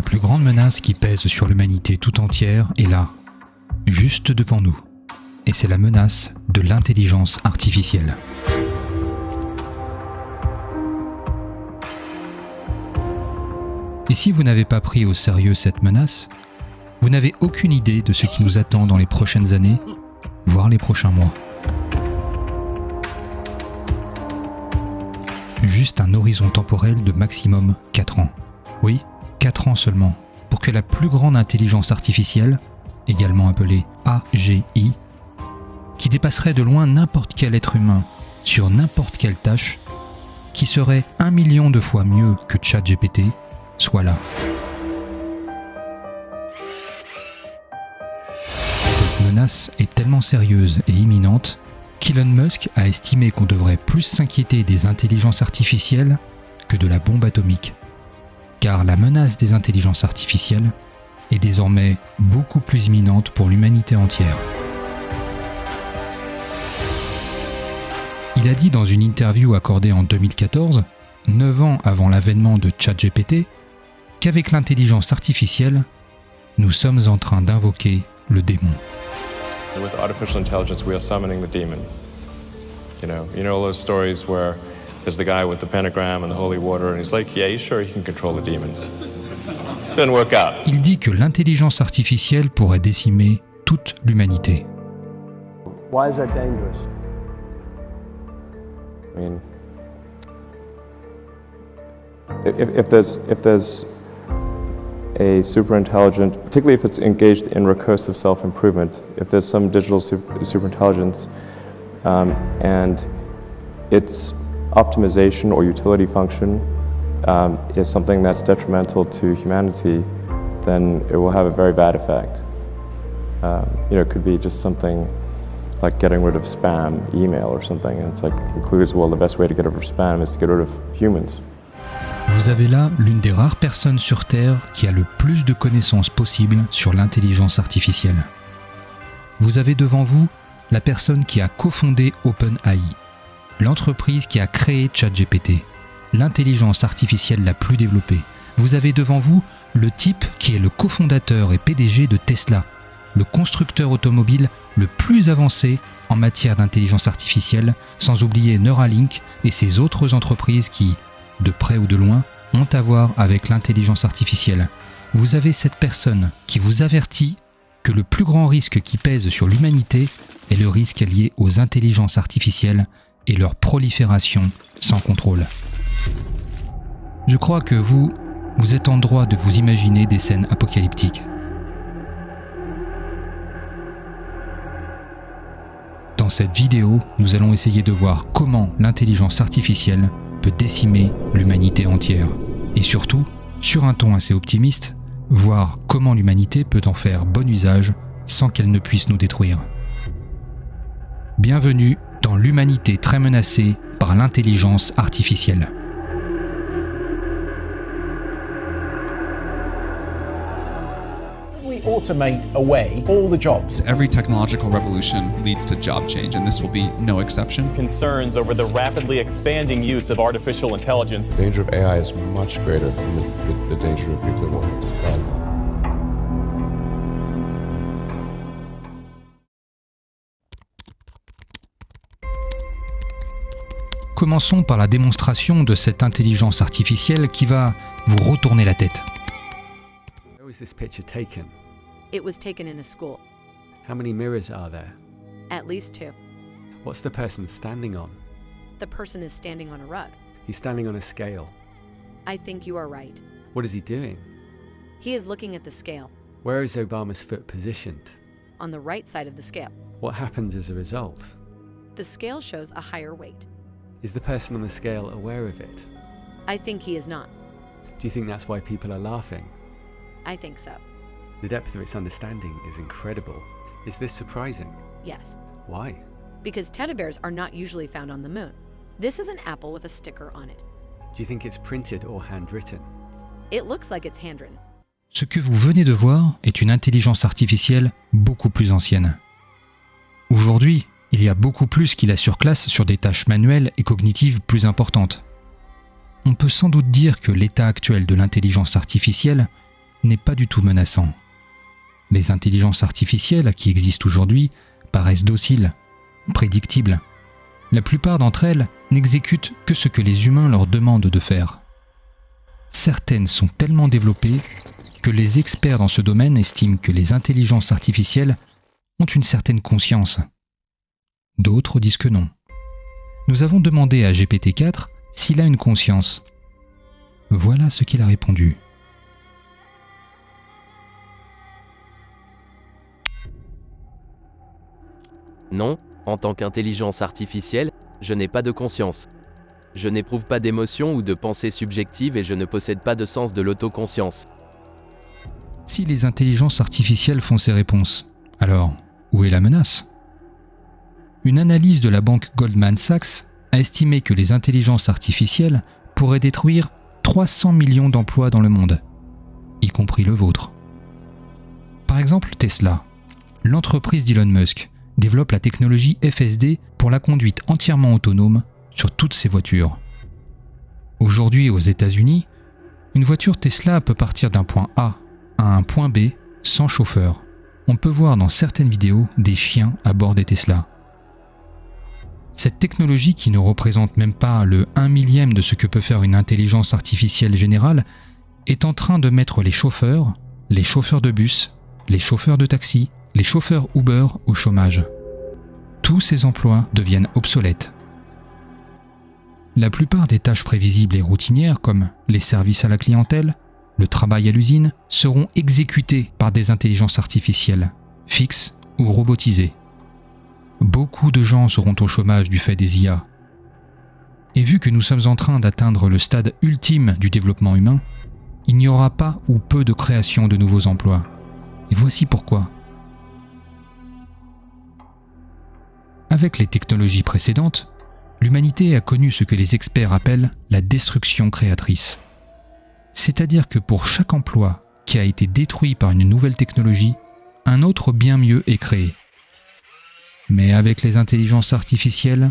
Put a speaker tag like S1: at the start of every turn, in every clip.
S1: la plus grande menace qui pèse sur l'humanité tout entière est là, juste devant nous. Et c'est la menace de l'intelligence artificielle. Et si vous n'avez pas pris au sérieux cette menace, vous n'avez aucune idée de ce qui nous attend dans les prochaines années, voire les prochains mois. Juste un horizon temporel de maximum 4 ans. Oui, 4 ans seulement, pour que la plus grande intelligence artificielle, également appelée AGI, qui dépasserait de loin n'importe quel être humain sur n'importe quelle tâche, qui serait 1 million de fois mieux que ChatGPT, soit là. Cette menace est tellement sérieuse et imminente qu'Elon Musk a estimé qu'on devrait plus s'inquiéter des intelligences artificielles que de la bombe atomique. Car la menace des intelligences artificielles est désormais beaucoup plus imminente pour l'humanité entière. Il a dit dans une interview accordée en 2014, 9 ans avant l'avènement de ChatGPT, qu'avec l'intelligence artificielle, nous sommes en train d'invoquer le démon.
S2: With artificial intelligence, we are summoning the demon. You know all those stories where there's the guy with the pentagram and the holy water, and he's like, yeah, he's sure he can control the demon. Didn't work out.
S1: Il dit que l'intelligence artificielle pourrait décimer toute l'humanité.
S3: Why is that dangerous?
S2: I mean, if there's a super intelligent, particularly if it's engaged in recursive self-improvement, if there's some digital super intelligence and its optimization or utility function is something that's detrimental to humanity, then it will have a very bad effect. It could be just something like getting rid of spam email or something, and it's like it concludes, well, the best way to get rid of spam is to get rid of humans.
S1: Vous avez là l'une des rares personnes sur Terre qui a le plus de connaissances possibles sur l'intelligence artificielle. Vous avez devant vous la personne qui a cofondé OpenAI, l'entreprise qui a créé ChatGPT, l'intelligence artificielle la plus développée. Vous avez devant vous le type qui est le cofondateur et PDG de Tesla, le constructeur automobile le plus avancé en matière d'intelligence artificielle, sans oublier Neuralink et ses autres entreprises qui, de près ou de loin, ont à voir avec l'intelligence artificielle. Vous avez cette personne qui vous avertit que le plus grand risque qui pèse sur l'humanité est le risque lié aux intelligences artificielles et leur prolifération sans contrôle. Je crois que vous êtes en droit de vous imaginer des scènes apocalyptiques. Dans cette vidéo, nous allons essayer de voir comment l'intelligence artificielle peut décimer l'humanité entière. Et surtout, sur un ton assez optimiste, voir comment l'humanité peut en faire bon usage sans qu'elle ne puisse nous détruire. Bienvenue dans l'humanité très menacée par l'intelligence artificielle.
S4: Automate away all the jobs.
S5: Every technological revolution leads to job change, and this will be no exception.
S6: Concerns over the rapidly expanding use of artificial intelligence.
S7: The danger of AI is much greater than the danger of nuclear weapons.
S1: Commençons par la démonstration de cette intelligence artificielle qui va vous retourner la tête.
S8: Where was this picture taken?
S9: It was taken in a school.
S8: How many mirrors are there?
S9: At least 2.
S8: What's the person standing on?
S9: The person is standing on a rug.
S8: He's standing on a scale.
S9: I think you are right.
S8: What is he doing?
S9: He is looking at the scale.
S8: Where is Obama's foot positioned?
S9: On the right side of the scale.
S8: What happens as a result?
S9: The scale shows a higher weight.
S8: Is the person on the scale aware of it?
S9: I think he is not.
S8: Do you think that's why people are laughing?
S9: I think so.
S8: The depth of its understanding is incredible. Is this surprising?
S9: Yes.
S8: Why?
S9: Because teddy bears are not usually found on the moon. This is an apple with a sticker on it.
S8: Do you think it's printed or handwritten?
S9: It looks like it's handwritten.
S1: Ce que vous venez de voir est une intelligence artificielle beaucoup plus ancienne. Aujourd'hui, il y a beaucoup plus qui la surclasse sur des tâches manuelles et cognitives plus importantes. On peut sans doute dire que l'état actuel de l'intelligence artificielle n'est pas du tout menaçant. Les intelligences artificielles qui existent aujourd'hui paraissent dociles, prédictibles. La plupart d'entre elles n'exécutent que ce que les humains leur demandent de faire. Certaines sont tellement développées que les experts dans ce domaine estiment que les intelligences artificielles ont une certaine conscience. D'autres disent que non. Nous avons demandé à GPT-4 s'il a une conscience. Voilà ce qu'il a répondu.
S10: Non, en tant qu'intelligence artificielle, je n'ai pas de conscience. Je n'éprouve pas d'émotion ou de pensée subjective et je ne possède pas de sens de l'autoconscience.
S1: Si les intelligences artificielles font ces réponses, alors où est la menace ? Une analyse de la banque Goldman Sachs a estimé que les intelligences artificielles pourraient détruire 300 millions d'emplois dans le monde, y compris le vôtre. Par exemple, Tesla, l'entreprise d'Elon Musk, développe la technologie FSD pour la conduite entièrement autonome sur toutes ses voitures. Aujourd'hui, aux États-Unis, une voiture Tesla peut partir d'un point A à un point B sans chauffeur. On peut voir dans certaines vidéos des chiens à bord des Tesla. Cette technologie, qui ne représente même pas le 1/1000 de ce que peut faire une intelligence artificielle générale, est en train de mettre les chauffeurs de bus, les chauffeurs de taxi, les chauffeurs Uber au chômage. Tous ces emplois deviennent obsolètes. La plupart des tâches prévisibles et routinières, comme les services à la clientèle, le travail à l'usine, seront exécutées par des intelligences artificielles, fixes ou robotisées. Beaucoup de gens seront au chômage du fait des IA. Et vu que nous sommes en train d'atteindre le stade ultime du développement humain, il n'y aura pas ou peu de création de nouveaux emplois. Et voici pourquoi. Avec les technologies précédentes, l'humanité a connu ce que les experts appellent la destruction créatrice. C'est-à-dire que pour chaque emploi qui a été détruit par une nouvelle technologie, un autre bien mieux est créé. Mais avec les intelligences artificielles,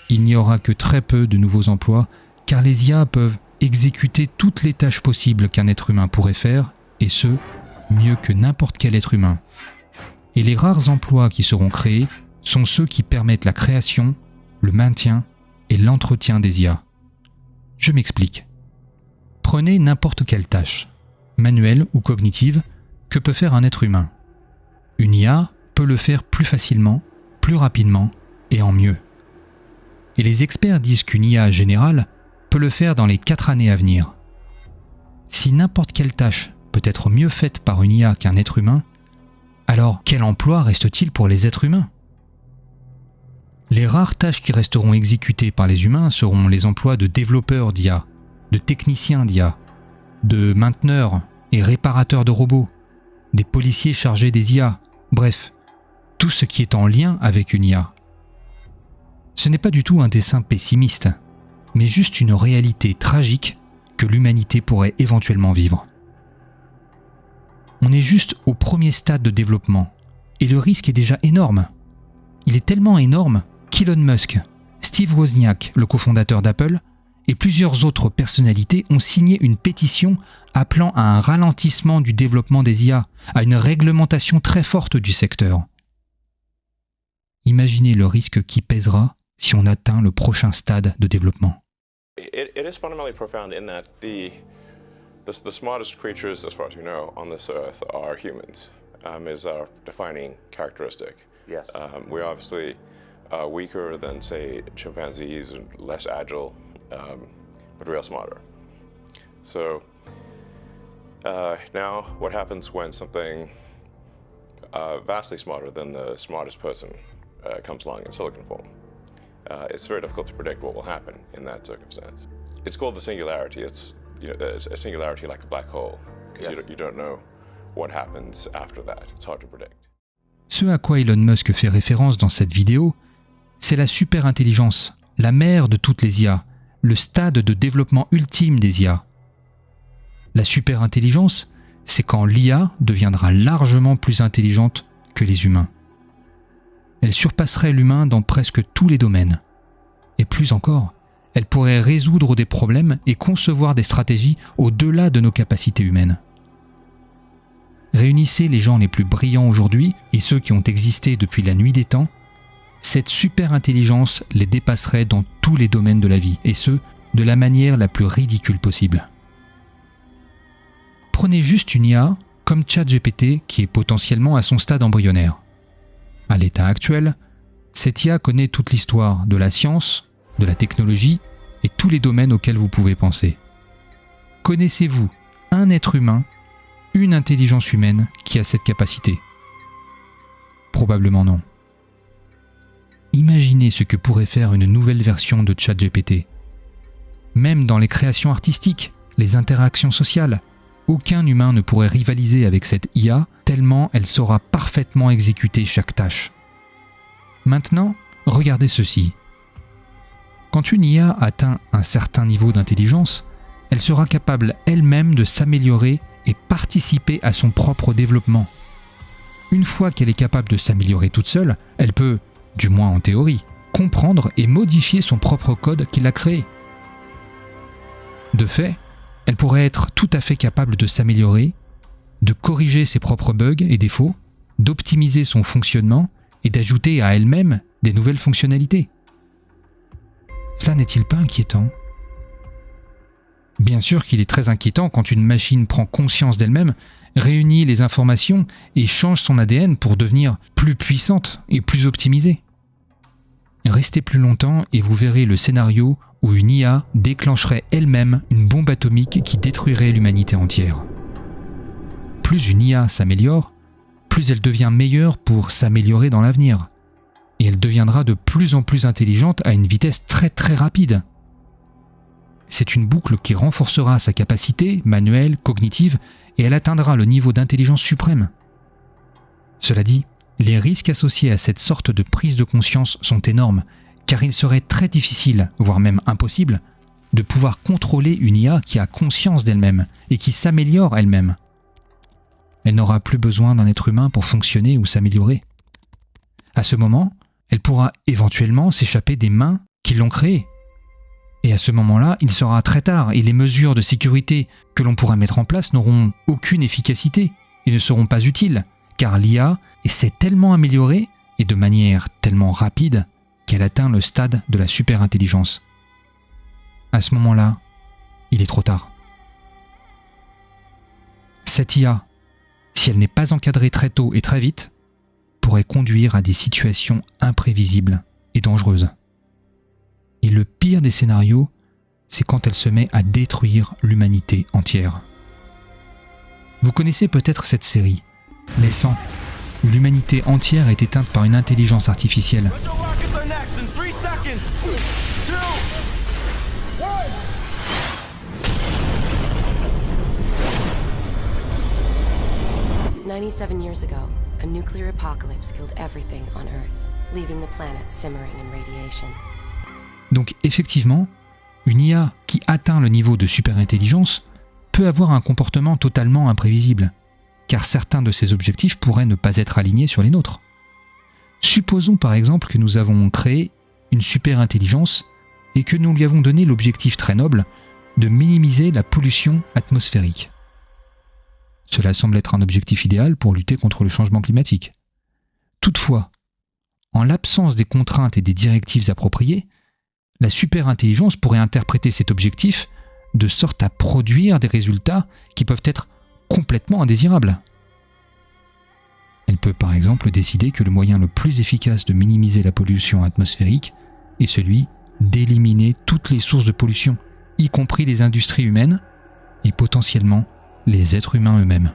S1: il n'y aura que très peu de nouveaux emplois, car les IA peuvent exécuter toutes les tâches possibles qu'un être humain pourrait faire, et ce, mieux que n'importe quel être humain. Et les rares emplois qui seront créés sont ceux qui permettent la création, le maintien et l'entretien des IA. Je m'explique. Prenez n'importe quelle tâche, manuelle ou cognitive, que peut faire un être humain. Une IA peut le faire plus facilement, plus rapidement et en mieux. Et les experts disent qu'une IA générale peut le faire dans les 4 années à venir. Si n'importe quelle tâche peut être mieux faite par une IA qu'un être humain, alors quel emploi reste-t-il pour les êtres humains ? Les rares tâches qui resteront exécutées par les humains seront les emplois de développeurs d'IA, de techniciens d'IA, de mainteneurs et réparateurs de robots, des policiers chargés des IA, bref, tout ce qui est en lien avec une IA. Ce n'est pas du tout un dessin pessimiste, mais juste une réalité tragique que l'humanité pourrait éventuellement vivre. On est juste au premier stade de développement, et le risque est déjà énorme. Il est tellement énorme qu'Elon Musk, Steve Wozniak, le cofondateur d'Apple, et plusieurs autres personnalités ont signé une pétition appelant à un ralentissement du développement des IA, à une réglementation très forte du secteur. Imaginez le risque qui pèsera si on atteint le prochain stade de développement.
S11: It is fundamentally profound in that the smartest creatures, as far as we know, on this earth are humans, is our defining characteristic.
S3: Yes.
S11: We're obviously weaker than, say, chimpanzees and less agile, but real smarter. So now what happens when something vastly smarter than the smartest person comes along in silicon form? It's very difficult to predict what will happen in that circumstance. It's called the singularity. It's a singularity like a black hole, because you don't know what happens after that. It's hard to predict.
S1: Ce à quoi Elon Musk fait référence dans cette vidéo, c'est la superintelligence, la mère de toutes les IA, le stade de développement ultime des IA. La superintelligence, c'est quand l'IA deviendra largement plus intelligente que les humains. Elle surpasserait l'humain dans presque tous les domaines. Et plus encore, elle pourrait résoudre des problèmes et concevoir des stratégies au-delà de nos capacités humaines. réunissait les gens les plus brillants aujourd'hui et ceux qui ont existé depuis la nuit des temps, cette super intelligence les dépasserait dans tous les domaines de la vie, et ce, de la manière la plus ridicule possible. Prenez juste une IA comme ChatGPT qui est potentiellement à son stade embryonnaire. À l'état actuel, cette IA connaît toute l'histoire de la science, de la technologie et tous les domaines auxquels vous pouvez penser. Connaissez-vous un être humain, une intelligence humaine qui a cette capacité ? Probablement non. Imaginez ce que pourrait faire une nouvelle version de ChatGPT. Même dans les créations artistiques, les interactions sociales, aucun humain ne pourrait rivaliser avec cette IA tellement elle saura parfaitement exécuter chaque tâche. Maintenant, regardez ceci. Quand une IA atteint un certain niveau d'intelligence, elle sera capable elle-même de s'améliorer et participer à son propre développement. Une fois qu'elle est capable de s'améliorer toute seule, elle peut, du moins en théorie, comprendre et modifier son propre code qu'il a créé. De fait, elle pourrait être tout à fait capable de s'améliorer, de corriger ses propres bugs et défauts, d'optimiser son fonctionnement et d'ajouter à elle-même des nouvelles fonctionnalités. Cela n'est-il pas inquiétant ? Bien sûr qu'il est très inquiétant quand une machine prend conscience d'elle-même, réunit les informations et change son ADN pour devenir plus puissante et plus optimisée. Restez plus longtemps et vous verrez le scénario où une IA déclencherait elle-même une bombe atomique qui détruirait l'humanité entière. Plus une IA s'améliore, plus elle devient meilleure pour s'améliorer dans l'avenir. Et elle deviendra de plus en plus intelligente à une vitesse très très rapide. C'est une boucle qui renforcera sa capacité manuelle, cognitive, et elle atteindra le niveau d'intelligence suprême. Cela dit, les risques associés à cette sorte de prise de conscience sont énormes, car il serait très difficile, voire même impossible, de pouvoir contrôler une IA qui a conscience d'elle-même et qui s'améliore elle-même. Elle n'aura plus besoin d'un être humain pour fonctionner ou s'améliorer. À ce moment, elle pourra éventuellement s'échapper des mains qui l'ont créée. Et à ce moment-là, il sera très tard et les mesures de sécurité que l'on pourra mettre en place n'auront aucune efficacité et ne seront pas utiles, car l'IA s'est tellement améliorée et de manière tellement rapide qu'elle atteint le stade de la super-intelligence. À ce moment-là, il est trop tard. Cette IA, si elle n'est pas encadrée très tôt et très vite, pourrait conduire à des situations imprévisibles et dangereuses. Et le pire des scénarios, c'est quand elle se met à détruire l'humanité entière. Vous connaissez peut-être cette série, Les 100, où l'humanité entière est éteinte par une intelligence artificielle.
S12: Years ago, a nuclear apocalypse killed everything on Earth, leaving the planet simmering in radiation.
S1: Donc effectivement, une IA qui atteint le niveau de super-intelligence peut avoir un comportement totalement imprévisible, car certains de ses objectifs pourraient ne pas être alignés sur les nôtres. Supposons par exemple que nous avons créé une super-intelligence et que nous lui avons donné l'objectif très noble de minimiser la pollution atmosphérique. Cela semble être un objectif idéal pour lutter contre le changement climatique. Toutefois, en l'absence des contraintes et des directives appropriées, la super-intelligence pourrait interpréter cet objectif de sorte à produire des résultats qui peuvent être complètement indésirables. Elle peut par exemple décider que le moyen le plus efficace de minimiser la pollution atmosphérique est celui d'éliminer toutes les sources de pollution, y compris les industries humaines et potentiellement les êtres humains eux-mêmes.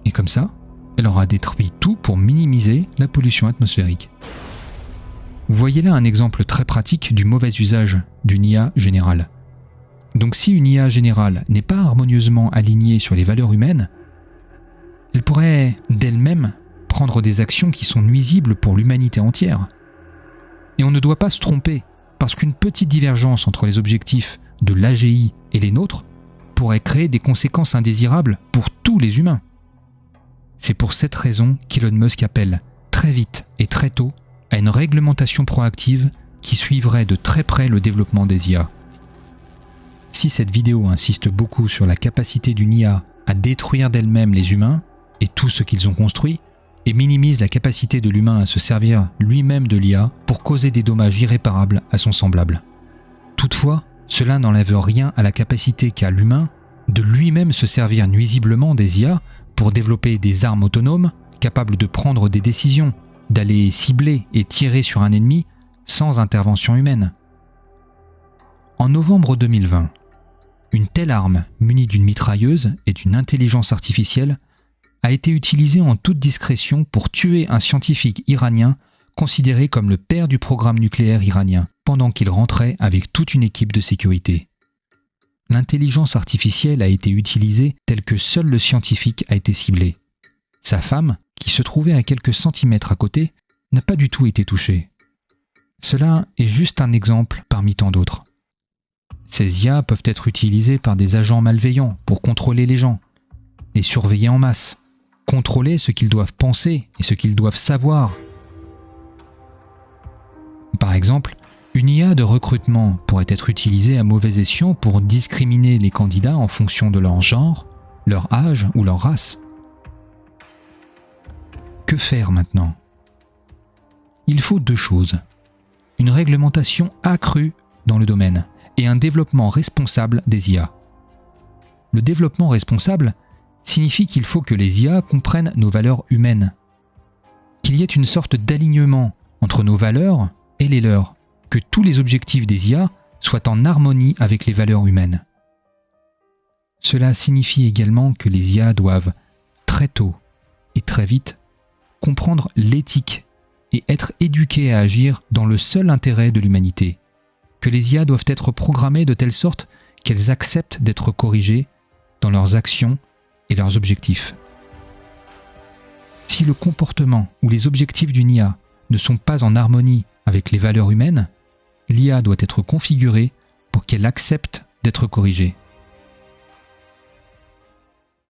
S1: Et comme ça, elle aura détruit tout pour minimiser la pollution atmosphérique. Vous voyez là un exemple très pratique du mauvais usage d'une IA générale. Donc si une IA générale n'est pas harmonieusement alignée sur les valeurs humaines, elle pourrait d'elle-même prendre des actions qui sont nuisibles pour l'humanité entière. Et on ne doit pas se tromper, parce qu'une petite divergence entre les objectifs de l'AGI et les nôtres pourrait créer des conséquences indésirables pour tous les humains. C'est pour cette raison qu'Elon Musk appelle très vite et très tôt à une réglementation proactive qui suivrait de très près le développement des IA. Si cette vidéo insiste beaucoup sur la capacité d'une IA à détruire d'elle-même les humains, et tout ce qu'ils ont construit, et minimise la capacité de l'humain à se servir lui-même de l'IA pour causer des dommages irréparables à son semblable. Toutefois, cela n'enlève rien à la capacité qu'a l'humain de lui-même se servir nuisiblement des IA pour développer des armes autonomes capables de prendre des décisions, d'aller cibler et tirer sur un ennemi sans intervention humaine. En novembre 2020, une telle arme munie d'une mitrailleuse et d'une intelligence artificielle a été utilisée en toute discrétion pour tuer un scientifique iranien considéré comme le père du programme nucléaire iranien pendant qu'il rentrait avec toute une équipe de sécurité. L'intelligence artificielle a été utilisée telle que seul le scientifique a été ciblé. Sa femme, qui se trouvait à quelques centimètres à côté, n'a pas du tout été touchée. Cela est juste un exemple parmi tant d'autres. Ces IA peuvent être utilisées par des agents malveillants pour contrôler les gens, les surveiller en masse, contrôler ce qu'ils doivent penser et ce qu'ils doivent savoir. Par exemple, une IA de recrutement pourrait être utilisée à mauvais escient pour discriminer les candidats en fonction de leur genre, leur âge ou leur race. Que faire maintenant ? Il faut deux choses. Une réglementation accrue dans le domaine et un développement responsable des IA. Le développement responsable signifie qu'il faut que les IA comprennent nos valeurs humaines, qu'il y ait une sorte d'alignement entre nos valeurs et les leurs, que tous les objectifs des IA soient en harmonie avec les valeurs humaines. Cela signifie également que les IA doivent, très tôt et très vite, comprendre l'éthique et être éduquées à agir dans le seul intérêt de l'humanité, que les IA doivent être programmées de telle sorte qu'elles acceptent d'être corrigées dans leurs actions et leurs objectifs. Si le comportement ou les objectifs d'une IA ne sont pas en harmonie avec les valeurs humaines, l'IA doit être configurée pour qu'elle accepte d'être corrigée.